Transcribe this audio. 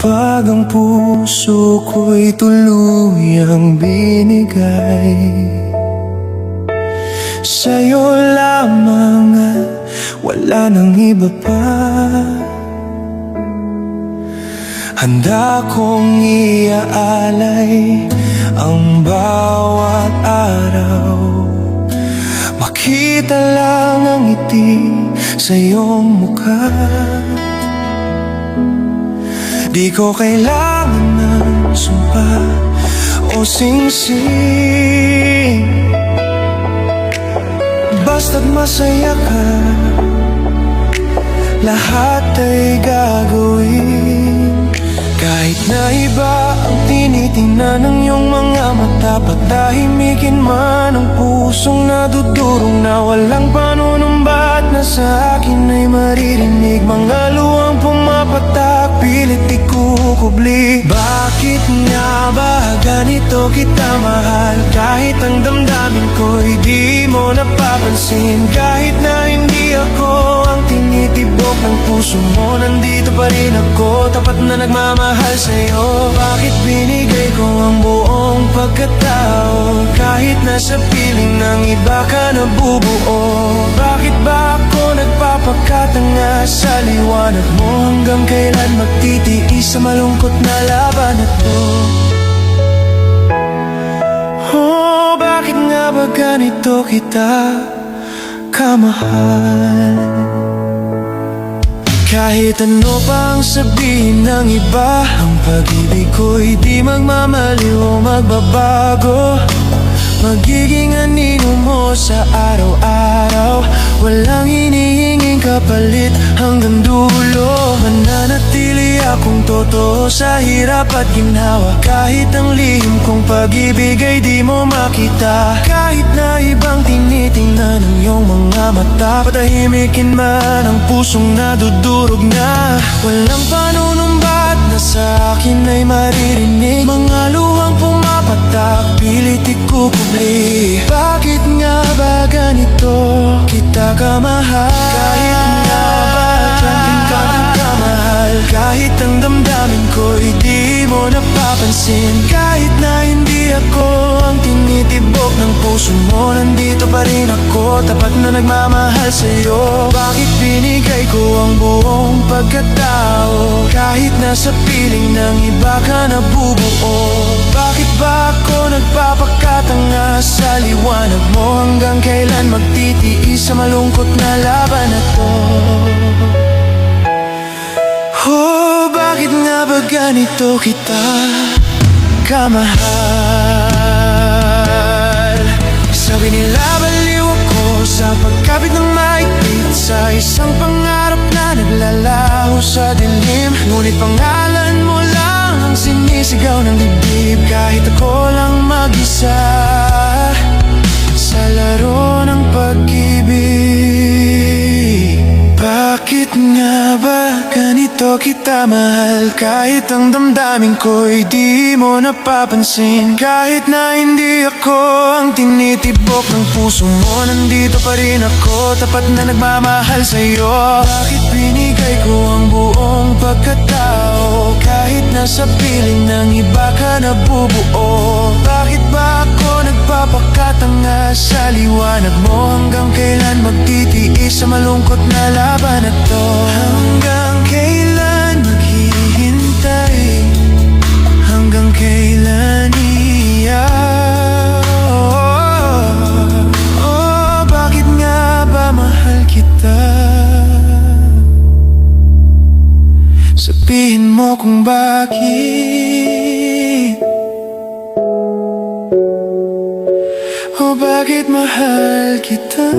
Kapag ang puso ko'y tuluyang binigay sa'yo lamang at wala nang iba pa, handa kong iaalay ang bawat araw. Makita lang ang ngiti sa iyong mukha. Di ko kailangan ng sumpa o singsing, basta't masaya ka, lahat ay gagawin. Kahit na iba ang tinitingnan ng iyong mga mata, patahimikin man ang pusong nadudurog na walang panunumbat na sa akin ay maririnig. Mga luwang pumapatak, pilit ikukubli. Bakit nga ba ganito kita mahal? Kahit ang damdamin ko'y di mo napapansin. Kahit na hindi ako ang tinitibok ng puso mo, nandito pa rin ako, tapat na nagmamahal sa'yo. Bakit binigay ko ang buong pagkatao, kahit nasa piling ng iba ka nabubuo? Bakit ba ako nagpapakatanga sa liwanag mo? Hanggang kailan magtitiis sa malungkot na laban na to? Oh, bakit nga ba ganito kita kamahal? Kahit ano pang sabihin ng iba, ang pag-ibig ko'y di magmamaliw o magbabago. Magiging anino mo sa araw-araw, walang hinihinging kapalit hanggang dulo. Mananatili akong totoo sa hirap at ginhawa, kahit ang lihim kong pag-ibig ay di mo makita. Kahit na ibang tinitingnan ng iyong mga mata, patahimikin man ang pusong nadudurog na walang panunumbat na sa akin ay maririnig. Mga luhang pumapatak, pilit ikukubli. Bakit nga ba ganito kita kamahal? Kahit nga ba kanting-kanting kamahal, kahit ang damdamin ko'y di mo napapansin. Kahit na hindi ako ang tinitibok ng puso mo, nandito pa rin ako, tapat na nagmamahal sa'yo. Bakit binigay ko ang buong pagkatao, kahit nasa piling ng iba ka nabubuo? Bakit ba ako nagpapakatanga sa liwanag mo? Hanggang kailan magtitiis sa malungkot na laban na to? Oh, bakit nga ba ganito kita kamahal? Sabi nila baliw ako sa pagkapit ng mahigpit sa isang pangarap na naglalaho sa dilim. Ngunit pangalan mo lang ang sinisigaw ng dibdib, kahit ako lang mag-isa sa laro ng pag-ibig. Bakit nga ba ganito kita mahal? Kahit ang damdamin ko'y di mo napapansin. Kahit na hindi ako ang tinitibok ng puso mo, nandito pa rin ako, tapat na nagmamahal sa'yo. Bakit binigay ko ang buong pagkatao, kahit nasa piling ng iba ka nabubuo? Bakit ba ako nagpapakatanga sa liwanag mo? Hanggang kailan magtitiis sa malungkot na laban na to? Hanggang kailan maghihintay? Hanggang kailan iiyak? Oh, bakit nga ba mahal kita? Sabihin mo kung bakit. Oh, bakit mahal kita?